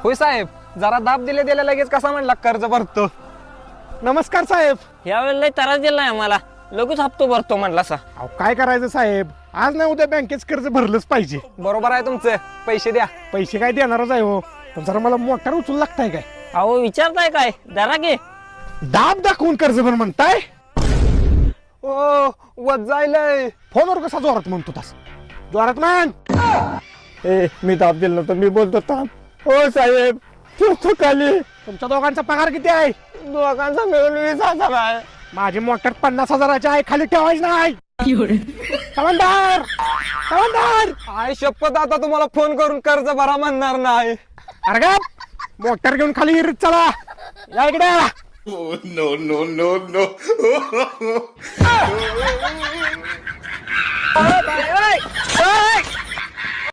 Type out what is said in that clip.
होय साहेब, जरा दाब दिले दिले लगेच कसा म्हणला कर्ज भरतो. नमस्कार साहेब. यावेळेला त्रास दिलाय आम्हाला, लगेच हप्तो भरतो म्हणला सा. अहो काय करायचं साहेब, आज नाही उद्या बँकेच कर्ज भरलंच पाहिजे. बरोबर आहे तुमचं, पैसे द्या. पैसे काय देणारच आहे हो, पण जरा मला मोटार उचलू लागताय काय? अहो विचारताय काय, जरा घे. दाब दाखवून कर्ज भर म्हणताय? ओ वज जायलंय. फोनवर कसा जोरात म्हणतो तास? जोरात मान. ए मी दाब दिलं नव्हतं, मी बोलतो ताब. हो साहेब, तू खाली. तुमच्या दोघांचा पगार किती आहे? दोघांचा मिळून 20,000 आहे. माझी मोटर 50,000ची आहे, खाली ठेवायची नाही. हवालदार, हवालदार. आय शपथ, आता तुम्हाला फोन करून कर्ज भरा म्हणणार नाही. अरे का मोटर घेऊन खाली विहिरीत चला. या इकडे. Oh, no, no, no, no. ओय, ओय, ओय.